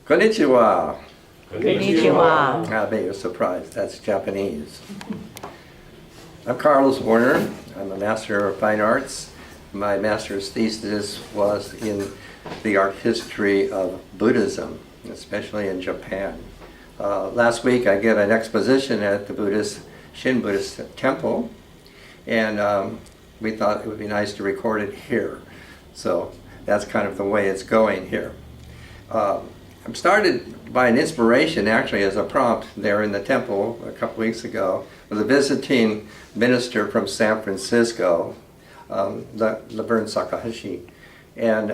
Konnichiwa. Konnichiwa. I bet you're surprised. That's Japanese. I'm Carlos Warner. I'm a Master of Fine Arts. My master's thesis was in the art history of Buddhism, especially in Japan. Last week I gave an exposition at the Shin Buddhist temple, and we thought it would be nice to record it here. So that's kind of the way it's going here. I'm started by an inspiration, actually, as a prompt there in the temple a couple weeks ago with a visiting minister from San Francisco, Laverne Sakahashi. And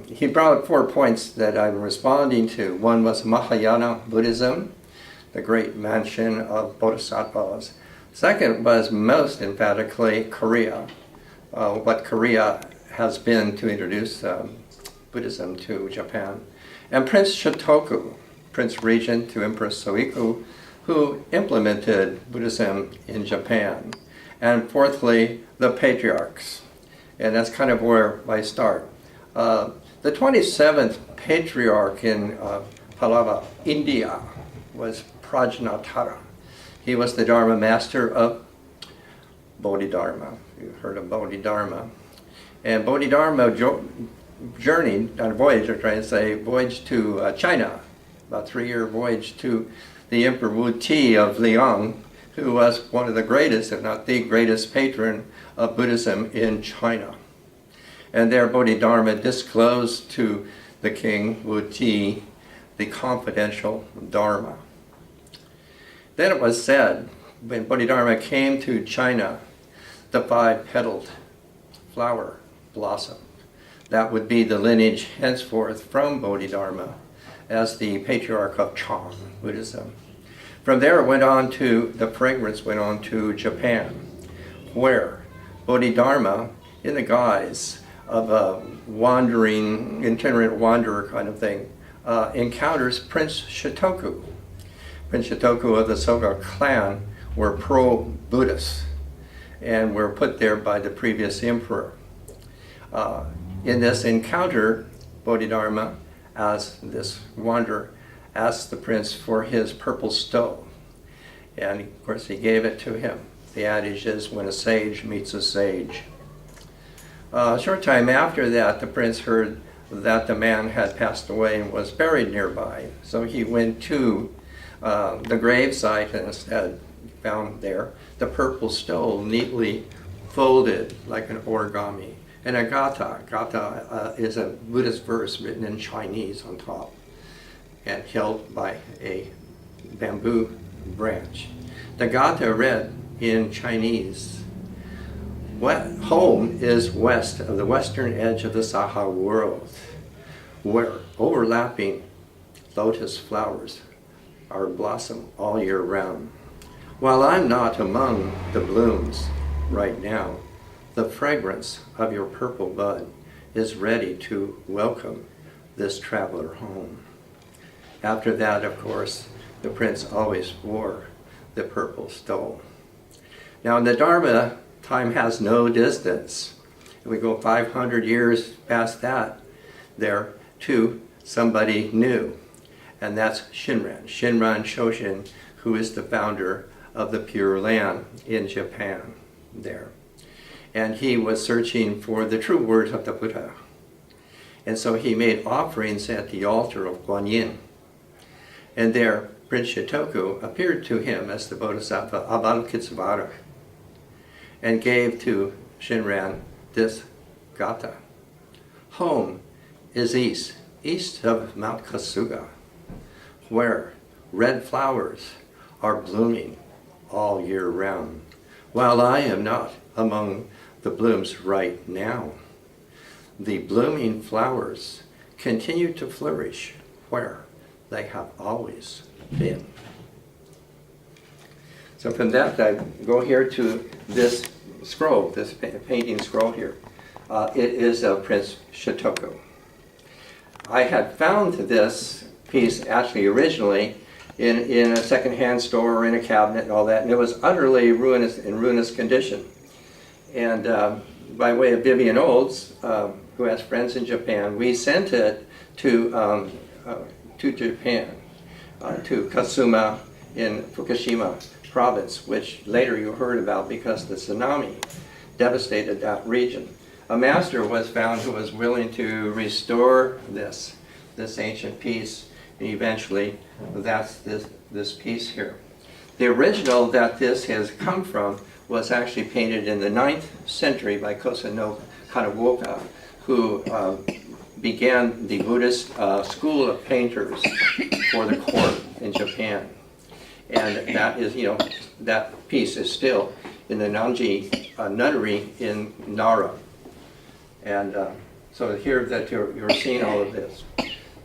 he brought up 4 points that I'm responding to. One was Mahayana Buddhism, the great mansion of bodhisattvas. Second was most emphatically Korea, what Korea has been to introduce Buddhism to Japan. And Prince Shotoku, Prince Regent to Empress Soiko, who implemented Buddhism in Japan. And fourthly, the patriarchs. And that's kind of where I start. The 27th patriarch in Pallava, India, was Prajnatara. He was the Dharma master of Bodhidharma. You've heard of Bodhidharma. And Bodhidharma journeyed on a voyage, or trying to say, voyage to China, about 3-year voyage to the Emperor Wu Ti of Liang, who was one of the greatest, if not the greatest patron of Buddhism in China. And there Bodhidharma disclosed to the king Wu Ti the confidential Dharma. Then it was said, when Bodhidharma came to China, the 5-petaled flower blossomed. That would be the lineage henceforth from Bodhidharma as the patriarch of Chan Buddhism. From there it went on to, the fragrance went on to Japan, where Bodhidharma, in the guise of a wandering, itinerant wanderer kind of thing, encounters Prince Shotoku. Prince Shotoku of the Soga clan were pro-Buddhist and were put there by the previous emperor. In this encounter, Bodhidharma, as this wanderer, asked the prince for his purple stole. And of course he gave it to him. The adage is, when a sage meets a sage. A short time after that, the prince heard that the man had passed away and was buried nearby. So he went to the gravesite and instead found there the purple stole neatly folded like an origami. And a gata is a Buddhist verse written in Chinese on top and held by a bamboo branch. The gata read in Chinese, home is west of the western edge of the Saha world, where overlapping lotus flowers are blossom all year round. While I'm not among the blooms right now, the fragrance of your purple bud is ready to welcome this traveler home. After that, of course, the prince always wore the purple stole. Now in the Dharma, time has no distance. If we go 500 years past that, there to somebody new, and that's Shinran Shoshin, who is the founder of the Pure Land in Japan there. And he was searching for the true word of the Buddha. And so he made offerings at the altar of Guanyin. And there, Prince Shotoku appeared to him as the Bodhisattva Avalokitesvara and gave to Shinran this gata. Home is east of Mount Kasuga, where red flowers are blooming all year round, while I am not among the blooms right now. The blooming flowers continue to flourish where they have always been. So from that I go here to this scroll, this painting scroll here. It is of Prince Shotoku. I had found this piece actually originally in a secondhand store or in a cabinet and all that, and it was utterly in ruinous condition. And by way of Vivian Olds, who has friends in Japan, we sent it to to Japan, to Kasuma in Fukushima province, which later you heard about because the tsunami devastated that region. A master was found who was willing to restore this ancient piece, and eventually that's this piece here. The original that this has come from was actually painted in the 9th century by Kosa no Kanawoka, who began the Buddhist school of painters for the court in Japan. And that is, that piece is still in the Nanji nunnery in Nara. And so here that you're seeing all of this.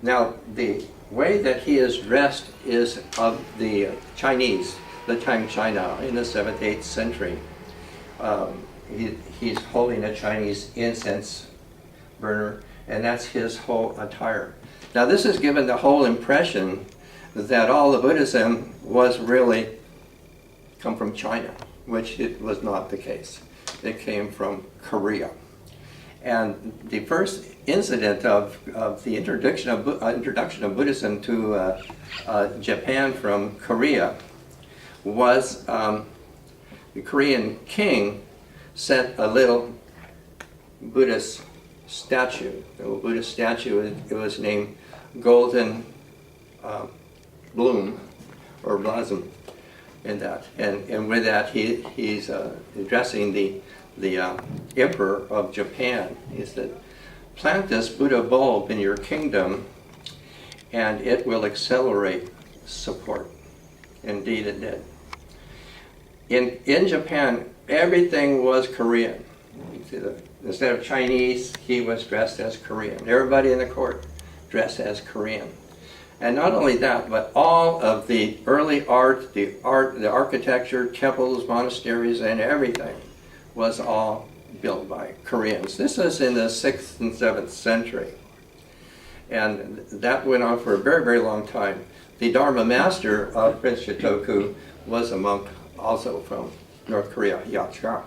Now, the way that he is dressed is of the Chinese, the Tang China in the 7th, 8th century. He's holding a Chinese incense burner, and that's his whole attire. Now, this has given the whole impression that all the Buddhism was really come from China, which it was not the case. It came from Korea. And the first incident of the introduction of Buddhism to Japan from Korea was the Korean king sent a little Buddhist statue. The little Buddhist statue, it was named Golden Bloom or Blossom in that. And with that, he's addressing the emperor of Japan. He said, "Plant this Buddha bulb in your kingdom and it will accelerate support." Indeed it did. In Japan, everything was Korean. Instead of Chinese, he was dressed as Korean. Everybody in the court dressed as Korean. And not only that, but all of the early art, the architecture, temples, monasteries, and everything was all built by Koreans. This is in the 6th and 7th century. And that went on for a very, very long time. The Dharma master of Prince Shotoku was a monk also from North Korea, Yacha.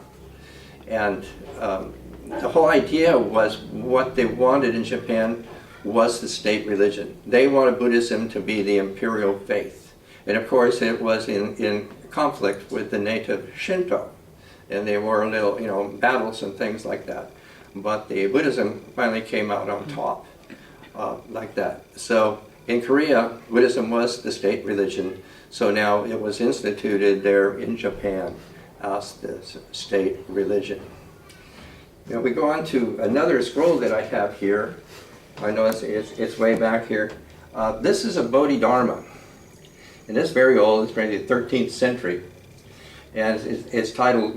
And the whole idea was what they wanted in Japan was the state religion. They wanted Buddhism to be the imperial faith. And of course it was in conflict with the native Shinto. And there were little, battles and things like that. But the Buddhism finally came out on top like that. So in Korea, Buddhism was the state religion. So now it was instituted there in Japan as the state religion. Now we go on to another scroll that I have here. I know it's way back here. This is a Bodhidharma. And it's very old, it's from the 13th century. And it's titled,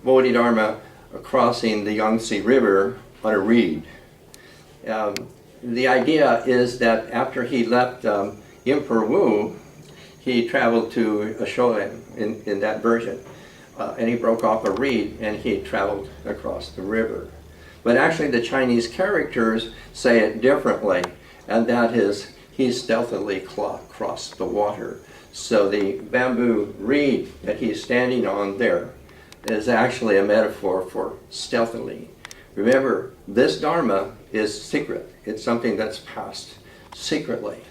Bodhidharma crossing the Yangtze River on a reed. The idea is that after he left Emperor Wu, he traveled to Asholen in that version. And he broke off a reed and he traveled across the river. But actually the Chinese characters say it differently, and that is he stealthily crossed the water. So the bamboo reed that he's standing on there is actually a metaphor for stealthily. Remember, this Dharma is secret. It's something that's passed secretly,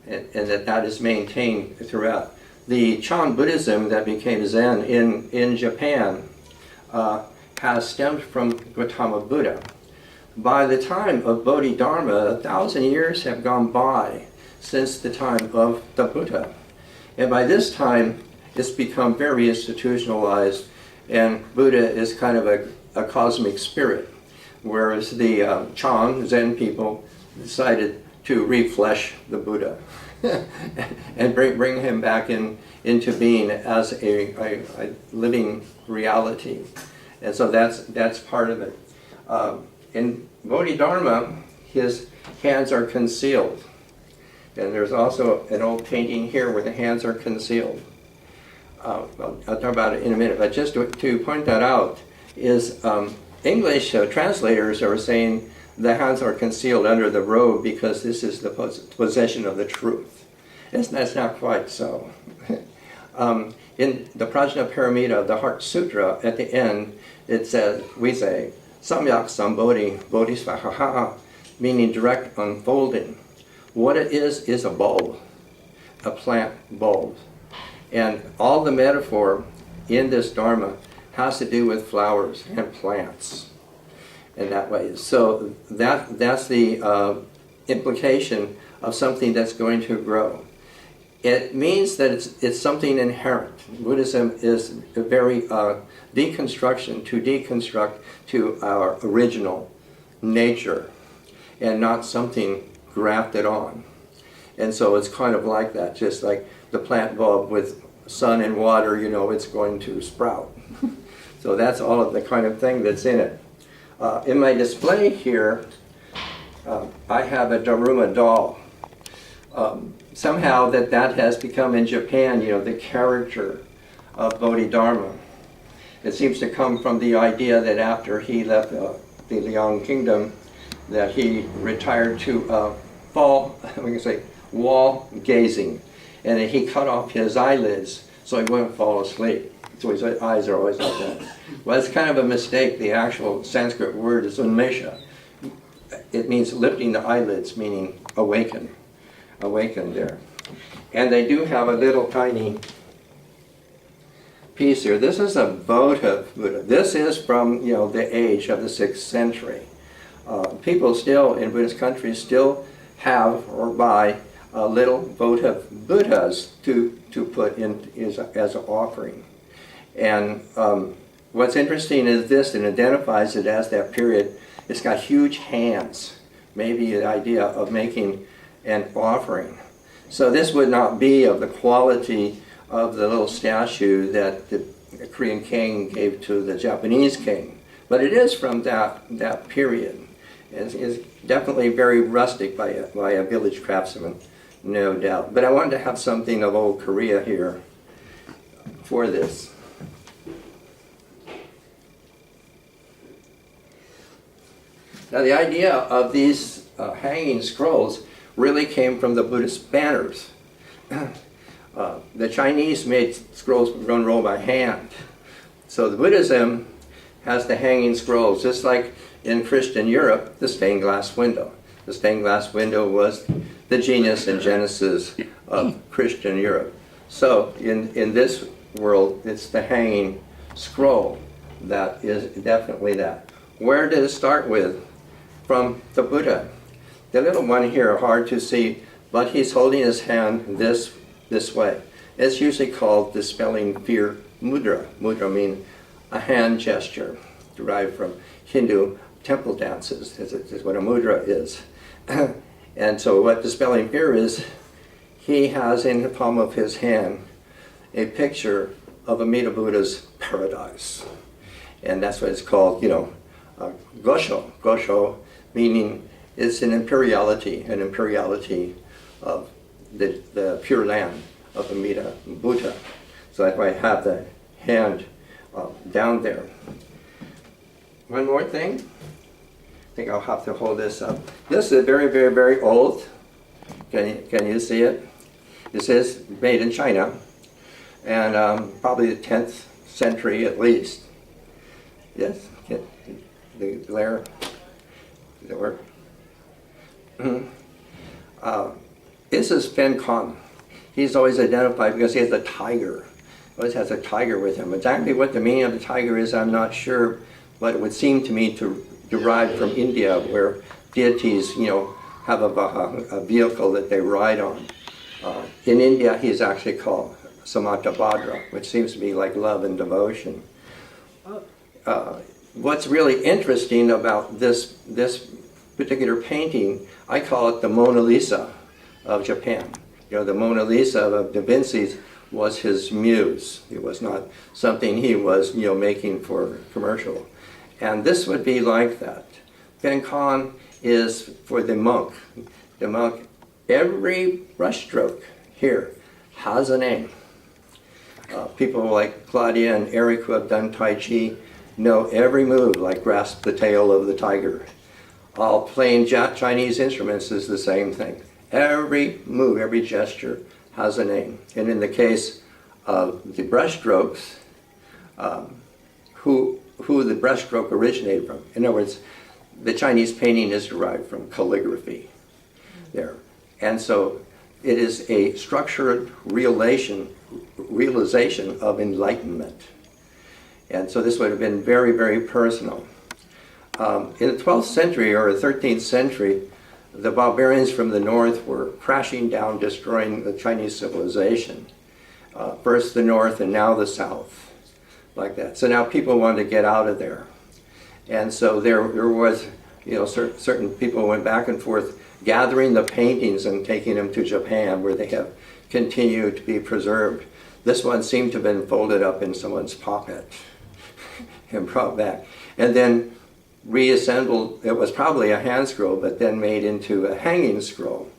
and that is maintained throughout. The Chan Buddhism that became Zen in Japan has stemmed from Gautama Buddha. By the time of Bodhidharma, 1,000 years have gone by since the time of the Buddha. And by this time, it's become very institutionalized, and Buddha is kind of a cosmic spirit, whereas the Chan, Zen people, decided to reflesh the Buddha and bring him back into being as a living reality. And so that's part of it. In Bodhidharma, his hands are concealed. And there's also an old painting here where the hands are concealed. I'll talk about it in a minute, but just to point that out is English translators are saying the hands are concealed under the robe because this is the possession of the truth. That's not quite so. In the Prajna Paramita, the Heart Sutra, at the end, it says, we say, Samyak Sambodhi Bodhisvaha, meaning direct unfolding. What it is a bulb, a plant bulb. And all the metaphor in this Dharma has to do with flowers and plants in that way. So that's the implication of something that's going to grow. It means that it's something inherent. Buddhism is a very deconstruction, to deconstruct to our original nature and not something grafted on. And so it's kind of like that, just like the plant bulb with sun and water, you know, it's going to sprout. So that's all of the kind of thing that's in it. In my display here, I have a Daruma doll. Somehow that has become in Japan, you know, the character of Bodhidharma. It seems to come from the idea that after he left the Liang kingdom, that he retired to wall gazing, and that he cut off his eyelids so he wouldn't fall asleep. So his eyes are always like that. Well, it's kind of a mistake. The actual Sanskrit word is unmesha. It means lifting the eyelids, meaning awaken there. And they do have a little tiny piece here. This is a votive Buddha. This is from, you know, the age of the 6th century. People still in Buddhist countries still have or buy little votive Buddhas to put in as an offering. And what's interesting is this, and identifies it as that period. It's got huge hands, maybe the idea of making an offering. So this would not be of the quality of the little statue that the Korean king gave to the Japanese king, but it is from that period. It's definitely very rustic by a village craftsman, no doubt. But I wanted to have something of old Korea here for this. Now the idea of these hanging scrolls really came from the Buddhist banners. The Chinese made scrolls unrolled by hand. So the Buddhism has the hanging scrolls, just like in Christian Europe, the stained glass window. The stained glass window was the genius and genesis of Christian Europe. So in this world, it's the hanging scroll that is definitely that. Where did it start with? From the Buddha. The little one here, hard to see, but he's holding his hand this way. It's usually called dispelling fear mudra. Mudra means a hand gesture, derived from Hindu temple dances, is what a mudra is. And so what dispelling fear is, he has in the palm of his hand a picture of Amida Buddha's paradise. And that's what it's called, you know, Gosho. Gosho meaning it's an imperiality of the Pure Land of Amida Buddha. So that's why I have the hand down there. One more thing. I think I'll have to hold this up. This is very, very, very old. Can you see it? This is made in China, and probably the 10th century at least. Yes, the glare. Does it work? This is Fen Kong. He's always identified because he has a tiger. Always has a tiger with him. Exactly what the meaning of the tiger is, I'm not sure, but it would seem to me to derive from India, where deities, you know, have a vehicle that they ride on. In India, he's actually called Samattabhadra, which seems to be like love and devotion. What's really interesting about this particular painting, I call it the Mona Lisa of Japan. You know, the Mona Lisa of Da Vinci's was his muse. It was not something he was, you know, making for commercial. And this would be like that. Fen Kong is for the monk. The monk, every brushstroke here has a name. People like Claudia and Eric who have done Tai Chi know every move, like grasp the tail of the tiger. All playing Chinese instruments is the same thing. Every move, every gesture has a name. And in the case of the brushstrokes, who the brushstroke originated from. In other words, the Chinese painting is derived from calligraphy. There. And so it is a structured realization of enlightenment. And so this would have been very, very personal. In the 12th century or the 13th century, the barbarians from the north were crashing down, destroying the Chinese civilization. First the north and now the south, like that. So now people wanted to get out of there. And so there was, certain people went back and forth gathering the paintings and taking them to Japan, where they have continued to be preserved. This one seemed to have been folded up in someone's pocket and brought back. And then reassembled. It was probably a hand scroll, but then made into a hanging scroll.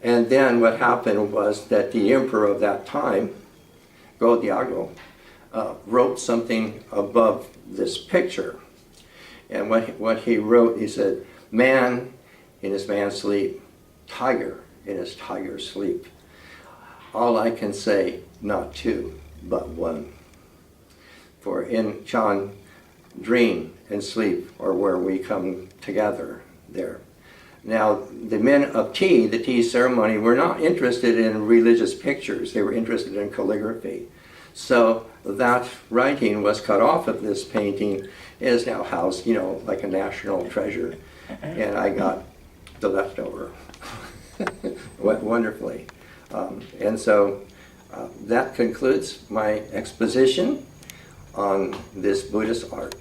And then what happened was that the emperor of that time, Go-Diago, wrote something above this picture. And what he wrote, he said, "Man in his man's sleep, tiger in his tiger's sleep. All I can say, not two, but one. For in Chan, dream and sleep are where we come together there." Now, the men of tea, the tea ceremony, were not interested in religious pictures. They were interested in calligraphy. So that writing was cut off of this painting. It is now housed, like a national treasure. And I got the leftover wonderfully. And so that concludes my exposition on this Buddhist art.